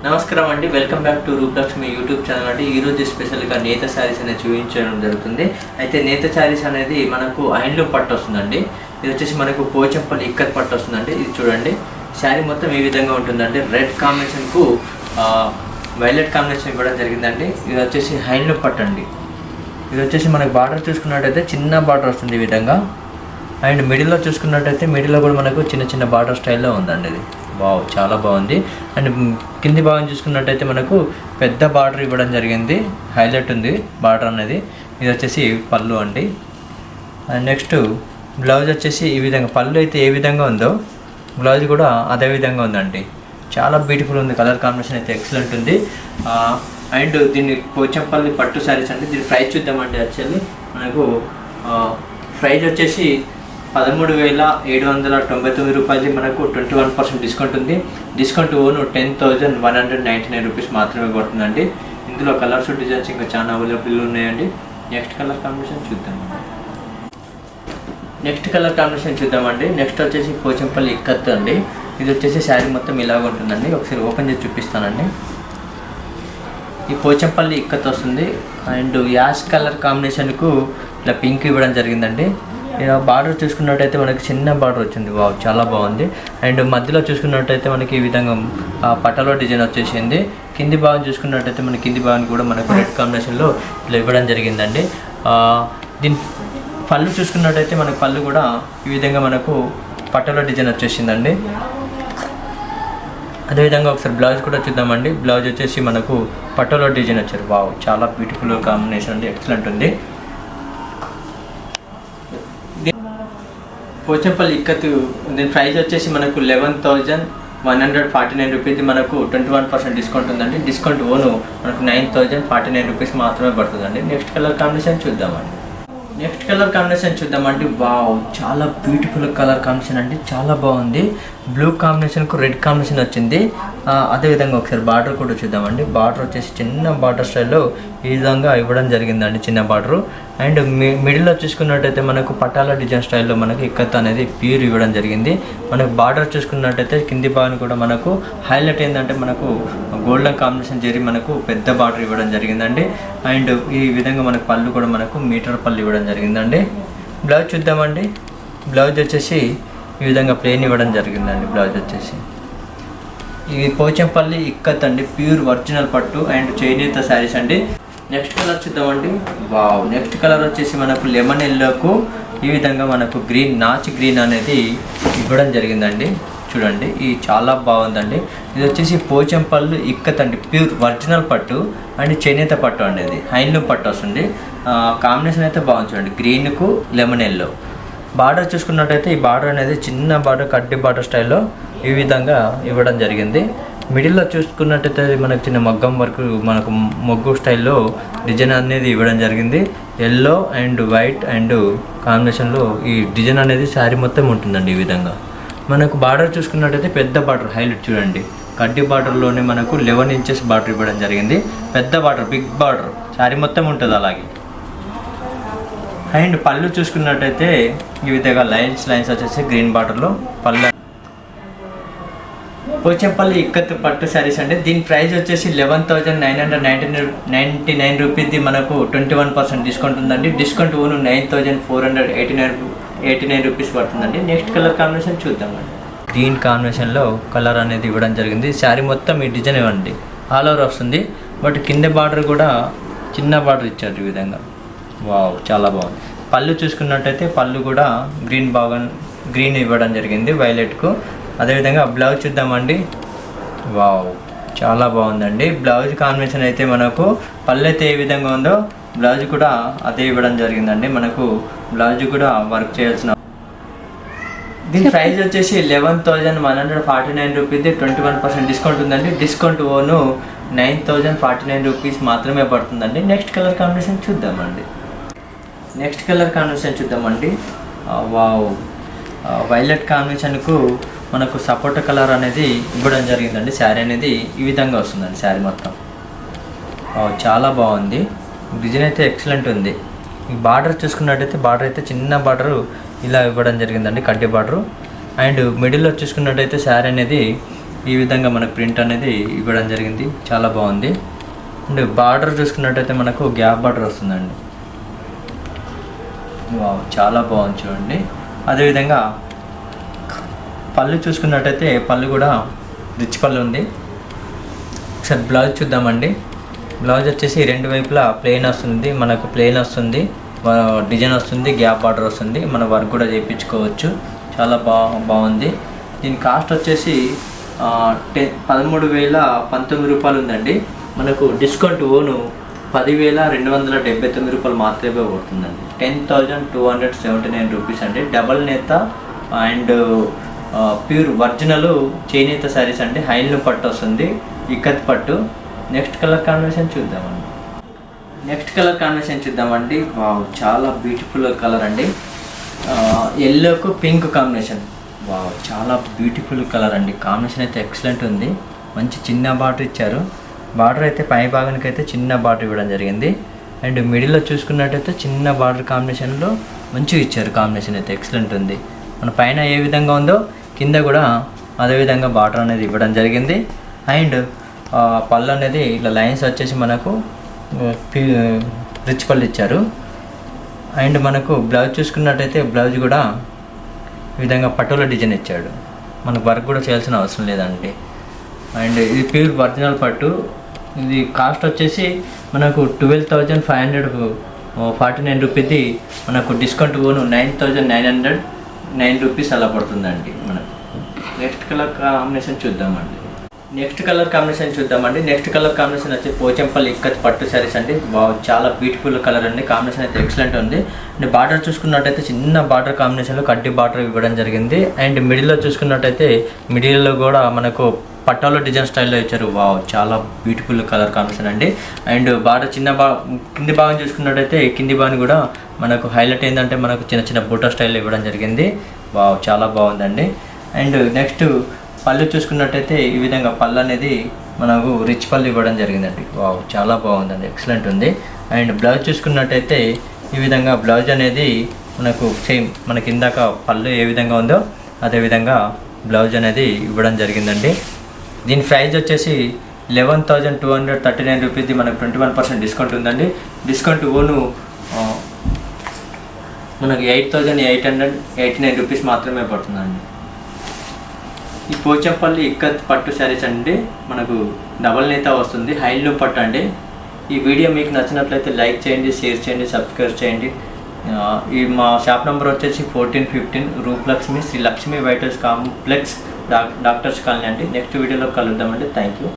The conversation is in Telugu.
నమస్కారం అండి, welcome back to Rupalakshmi YouTube channel అండి. ఈరోజు స్పెషల్గా నేత శారీస్ అనేది చూపించడం జరుగుతుంది. అయితే నేత శారీస్ అనేది మనకు హ్యాండ్లూమ్ పట్టు వస్తుందండి. ఇది వచ్చేసి మనకు పోచంపల్లి ఇక్కత్ పట్టు వస్తుందండి. ఇది చూడండి, శారీ మొత్తం ఈ విధంగా ఉంటుందండి. రెడ్ కాంబినేషన్కు వైలెట్ కాంబినేషన్ ఇవ్వడం జరిగిందండి. ఇది వచ్చేసి హ్యాండ్లూమ్ పట్టు అండి. ఇది వచ్చేసి మనకు బార్డర్ చూసుకున్నట్టయితే చిన్న బార్డర్ వస్తుంది ఈ విధంగా. అండ్ మిడిల్లో చూసుకున్నట్టయితే మిడిల్లో కూడా మనకు చిన్న చిన్న బార్డర్ స్టైల్లో ఉందండి. ఇది వావ్, చాలా బాగుంది. అండ్ కింది భాగం చూసుకున్నట్టయితే మనకు పెద్ద బార్డర్ ఇవ్వడం జరిగింది, హైలైట్ ఉంది బార్డర్ అనేది. ఇది వచ్చేసి పళ్ళు అండి. అండ్ నెక్స్ట్ బ్లౌజ్ వచ్చేసి ఈ విధంగా, పళ్ళు అయితే ఏ విధంగా ఉందో బ్లౌజ్ కూడా అదే విధంగా ఉందండి. చాలా బ్యూటిఫుల్ ఉంది, కలర్ కాంబినేషన్ అయితే ఎక్సలెంట్ ఉంది. అండ్ దీన్ని పోచంపల్లి పట్టు శారీస్ అండి. దీని ప్రైస్ చూద్దామండి. యాక్చువల్లీ మనకు ప్రైస్ వచ్చేసి 13,799 రూపాయలు. మనకు 21% డిస్కౌంట్ ఉంది. డిస్కౌంట్ ఓను 10,199 రూపీస్ మాత్రమే పడుతుందండి. ఇందులో కలర్స్ డిజైన్స్ ఇంకా చాలా అవైలబుల్ ఉన్నాయండి. నెక్స్ట్ కలర్ కాంబినేషన్ చూద్దామండి. నెక్స్ట్ వచ్చేసి పోచంపల్లి ఇక్కత్ అండి. ఇది వచ్చేసి శారీ మొత్తం ఇలాగ ఉంటుందండి. ఒకసారి ఓపెన్ చేసి చూపిస్తానండి. ఈ పోచంపల్లి ఇక్కత్ వస్తుంది. అండ్ యాష్ కలర్ కాంబినేషన్కు ఇలా పింక్ ఇవ్వడం జరిగిందండి. బార్డర్ చూసుకున్నట్టయితే మనకి చిన్న బార్డర్ వచ్చింది. వావ్, చాలా బాగుంది. అండ్ మధ్యలో చూసుకున్నట్టయితే మనకి ఈ విధంగా పట్టలో డిజైన్ వచ్చేసింది. కింది భాగం చూసుకున్నట్టయితే మనకి కింది భాగం కూడా మనకు రెడ్ కాంబినేషన్లో ఇలా ఇవ్వడం జరిగిందండి. దీని పళ్ళు చూసుకున్నట్టయితే మనకి పళ్ళు కూడా ఈ విధంగా మనకు పట్టలో డిజైన్ వచ్చేసిందండి. అదేవిధంగా ఒకసారి బ్లౌజ్ కూడా చూద్దామండి. బ్లౌజ్ వచ్చేసి మనకు పట్టలో డిజైన్ వచ్చారు. వావ్, చాలా బ్యూటిఫుల్ కాంబినేషన్ అండి, ఎక్సలెంట్ ఉంది. పోచంపల్లి ఇక్కత్ దీని ప్రైస్ వచ్చేసి మనకు 11,149 రూపీస్. మనకు 21% డిస్కౌంట్ ఉందండి. డిస్కౌంట్ ఓను మనకు 9,049 రూపీస్ మాత్రమే పడుతుందండి. నెక్స్ట్ కలర్ కాంబినేషన్ చూద్దామండి. వావ్, చాలా బ్యూటిఫుల్ కలర్ కాంబినేషన్ అండి, చాలా బాగుంది. బ్లూ కాంబినేషన్కు రెడ్ కాంబినేషన్ వచ్చింది. అదేవిధంగా ఒకసారి బార్డర్ కూడా చూద్దామండి. బార్డర్ వచ్చేసి చిన్న బార్డర్ స్టైల్లో ఈ విధంగా ఇవ్వడం జరిగిందండి, చిన్న బార్డరు. అండ్ మిడిల్లో చూసుకున్నట్టయితే మనకు పటాల డిజైన్ స్టైల్లో మనకు ఇక్కత్ అనేది ప్యూర్ ఇవ్వడం జరిగింది. మనకు బార్డర్ చూసుకున్నట్టయితే కింది భాగం కూడా మనకు హైలైట్ ఏంటంటే మనకు గోల్డెన్ కాంబినేషన్ చేరి మనకు పెద్ద బార్డర్ ఇవ్వడం జరిగిందండి. అండ్ ఈ విధంగా మనకు పళ్ళు కూడా మనకు మీటర్ పళ్ళు ఇవ్వడం జరిగిందండి. బ్లౌజ్ చూద్దామండి. బ్లౌజ్ వచ్చేసి ఈ విధంగా ప్లెయిన్ ఇవ్వడం జరిగిందండి. బ్లౌజ్ వచ్చేసి ఇది పోచంపల్లి ఇక్కత్ అండి, ప్యూర్ ఒరిజినల్ పట్టు అండ్ చేనేత శారీస్ అండి. నెక్స్ట్ కలర్ చూద్దామండి. వావ్, నెక్స్ట్ కలర్ వచ్చేసి మనకు లెమన్ ఎల్లోకు ఈ విధంగా మనకు గ్రీన్, నాచ్ గ్రీన్ అనేది ఇవ్వడం జరిగిందండి. చూడండి, ఇది చాలా బాగుందండి. ఇది వచ్చేసి పోచంపల్లి ఇక్కత్ అండి, ప్యూర్ ఒరిజినల్ పట్టు అండ్ చేనేత పట్టు అనేది హ్యాండ్లూమ్ పట్టు వస్తుంది. కాంబినేషన్ అయితే బాగుంది. చూడండి, గ్రీన్కు లెమన్ ఎల్లో. బార్డర్ చూసుకున్నట్టయితే ఈ బార్డర్ అనేది చిన్న బార్డర్, కడ్డీ బార్డర్ స్టైల్లో ఈ విధంగా ఇవ్వడం జరిగింది. మిడిల్లో చూసుకున్నట్టయితే మనకు చిన్న మగ్గం వర్క్, మనకు మొగ్గు స్టైల్లో డిజైన్ అనేది ఇవ్వడం జరిగింది. ఎల్లో అండ్ వైట్ అండ్ కాంబినేషన్లో ఈ డిజైన్ అనేది శారీ మొత్తం ఉంటుందండి. ఈ విధంగా మనకు బార్డర్ చూసుకున్నట్టయితే పెద్ద బార్డర్ హైలైట్. చూడండి, కడ్డీ బార్డర్లోనే మనకు 11 ఇంచెస్ బార్డర్ ఇవ్వడం జరిగింది. పెద్ద బార్డర్, బిగ్ బార్డర్ శారీ మొత్తం ఉంటుంది అలాగే. అండ్ పళ్ళు చూసుకున్నట్టయితే ఈ విధంగా లైన్స్ వచ్చేసి గ్రీన్ బార్డర్లో పళ్ళు. పోచంపల్లి ఇక్కత్ పట్టు శారీస్ అంటే దీని ప్రైస్ వచ్చేసి 11,999 రూపీస్ది. మనకు 21% డిస్కౌంట్ ఉందండి. డిస్కౌంట్ ఓను 9,489 రూపీస్ పడుతుందండి. నెక్స్ట్ కలర్ కాంబినేషన్ చూద్దామండి. గ్రీన్ కాంబినేషన్లో కలర్ అనేది ఇవ్వడం జరిగింది. శారీ మొత్తం ఈ డిజైన్ ఇవ్వండి, ఆల్ ఓవర్ వస్తుంది. బట్ కింద బార్డర్ కూడా చిన్న బార్డర్ ఇచ్చారు ఈ విధంగా. వావ్, చాలా బాగుంది. పళ్ళు చూసుకున్నట్టయితే పళ్ళు కూడా గ్రీన్ ఇవ్వడం జరిగింది వైలెట్కు. అదేవిధంగా బ్లౌజ్ చూద్దామండి. వావ్, చాలా బాగుందండి. బ్లౌజ్ కాంబినేషన్ అయితే మనకు పళ్ళు అయితే ఏ విధంగా ఉందో బ్లౌజ్ కూడా అదే ఇవ్వడం జరిగిందండి. మనకు బ్లౌజ్ కూడా వర్క్ చేయాల్సిన. దీని ప్రైస్ వచ్చేసి 11,149 రూపీస్ది. 21% డిస్కౌంట్ ఉందండి. డిస్కౌంట్ ఓను 9,049 రూపీస్ మాత్రమే పడుతుందండి. నెక్స్ట్ కలర్ కాంబినేషన్ చూద్దామండి. వావ్, వైలెట్ కాంబినేషన్కు మనకు సపోటా కలర్ అనేది ఇవ్వడం జరిగిందండి. శారీ అనేది ఈ విధంగా వస్తుందండి. శారీ మొత్తం చాలా బాగుంది. డిజైన్ అయితే ఎక్సలెంట్ ఉంది. ఈ బార్డర్ చూసుకున్నట్టయితే బార్డర్ అయితే చిన్న బార్డరు ఇలా ఇవ్వడం జరిగిందండి, కడ్డీ బార్డరు. అండ్ మిడిల్లో చూసుకున్నట్టయితే శారీ అనేది ఈ విధంగా మనకు ప్రింట్ అనేది ఇవ్వడం జరిగింది, చాలా బాగుంది. అండ్ బార్డర్ చూసుకున్నట్టయితే మనకు గ్యాప్ బార్డర్ వస్తుందండి. వావ్, చాలా బాగుంది చూడండి. అదేవిధంగా పళ్ళు చూసుకున్నట్టయితే పళ్ళు కూడా రిచ్ పళ్ళు ఉంది. ఒకసారి బ్లౌజ్ చూద్దామండి. బ్లౌజ్ వచ్చేసి రెండు వైపులా ప్లెయిన్ వస్తుంది, మనకు ప్లెయిన్ వస్తుంది, డిజైన్ వస్తుంది, గ్యాప్ బార్డర్ వస్తుంది, మన వర్క్ కూడా చేయించుకోవచ్చు. చాలా బాగుంది. దీని కాస్ట్ వచ్చేసి 13,019 రూపాయలు ఉందండి. మనకు డిస్కౌంట్ ఓను 10,279 రూపాయలు మాత్రమే పడుతుందండి. 10,279 రూపీస్ అండి. డబల్ నేత అండ్ ప్యూర్ ఒరిజినల్ చేనేత శారీస్ అండి. హైలు పట్టు వస్తుంది, ఇక్కత్ పట్టు. నెక్స్ట్ కలర్ కాంబినేషన్ చూద్దామండి. వావ్, చాలా బ్యూటిఫుల్ కలర్ అండి. ఎల్లోకు పింక్ కాంబినేషన్. వావ్, చాలా బ్యూటిఫుల్ కలర్ అండి. కాంబినేషన్ అయితే ఎక్సలెంట్ ఉంది. మంచి చిన్న బార్డర్ ఇచ్చారు. బార్డర్ అయితే పై భాగానికి అయితే చిన్న బార్డర్ ఇవ్వడం జరిగింది. అండ్ మిడిల్లో చూసుకున్నట్టయితే చిన్న బార్డర్ కాంబినేషన్లో మంచిగా ఇచ్చారు. కాంబినేషన్ అయితే ఎక్సలెంట్ ఉంది. మన పైన ఏ విధంగా ఉందో కింద కూడా అదేవిధంగా బార్డర్ అనేది ఇవ్వడం జరిగింది. అండ్ పళ్ళు అనేది ఇలా లైన్స్ వచ్చేసి మనకు రిచ్ పళ్ళు ఇచ్చారు. అండ్ మనకు బ్లౌజ్ చూసుకున్నట్టయితే బ్లౌజ్ కూడా ఈ విధంగా పట్టుల డిజైన్ ఇచ్చాడు. మనకు వర్క్ కూడా చేయాల్సిన అవసరం లేదండి. అండ్ ఇది ప్యూర్ ఒరిజినల్ పట్టు. ఇది కాస్ట్ వచ్చేసి మనకు 12,549 రూపీది. మనకు డిస్కౌంట్ పోను 9,909 రూపీస్ అలా పడుతుందండి మనకు. నెక్స్ట్ కలర్ కాంబినేషన్ చూద్దామండి. నెక్స్ట్ కలర్ కాంబినేషన్ వచ్చి పోచంపల్లి ఇక్కత్ పట్టు శారీస్ అండి. చాలా బ్యూటిఫుల్ కలర్ అండి. కాంబినేషన్ అయితే ఎక్సలెంట్ ఉంది. అండ్ బార్డర్ చూసుకున్నట్టయితే చిన్న బార్డర్ కాంబినేషన్లో కడ్డీ బార్డర్ ఇవ్వడం జరిగింది. అండ్ మిడిల్లో చూసుకున్నట్టయితే మిడిల్లో కూడా మనకు పట్టాలో డిజైన్ స్టైల్లో ఇచ్చారు. వావ్, చాలా బ్యూటిఫుల్ కలర్ కాంబినేషన్ అండి. అండ్ బార్డర్ కింది భాగం చూసుకున్నట్టయితే కింది భాగం కూడా మనకు హైలైట్ ఏంటంటే మనకు చిన్న చిన్న బూటా స్టైల్లో ఇవ్వడం జరిగింది. వావ్, చాలా బాగుందండి. అండ్ నెక్స్ట్ పళ్ళు చూసుకున్నట్టయితే ఈ విధంగా పళ్ళు అనేది మనకు రిచ్ పళ్ళు ఇవ్వడం జరిగిందండి. వావ్, చాలా బాగుందండి, ఎక్సలెంట్ ఉంది. అండ్ బ్లౌజ్ చూసుకున్నట్టయితే ఈ విధంగా బ్లౌజ్ అనేది మనకు సేమ్ మనకి ఇందాక పళ్ళు ఏ విధంగా ఉందో అదేవిధంగా బ్లౌజ్ అనేది ఇవ్వడం జరిగిందండి. దీని ప్రైస్ వచ్చేసి 11,239 రూపీస్ది. మనకు 21% డిస్కౌంట్ ఉందండి. డిస్కౌంట్ ఓను మనకు 8,889 రూపీస్ మాత్రమే పడుతుందండి. ఈ పోచంపల్లి ఇక్కత్ పట్టు శారీస్ అండి. మనకు డబల్ నేత వస్తుంది, హైలూమ్ పట్టు అండి. ఈ వీడియో మీకు నచ్చినట్లయితే లైక్ చేయండి, షేర్ చేయండి, సబ్స్క్రైబ్ చేయండి. ఈ మా షాప్ నెంబర్ వచ్చేసి 1415 Rupalakshmi Sri Lakshmi white house complex doctors colony అండి. నెక్స్ట్ వీడియోలో కలుద్దామండి. Thank you.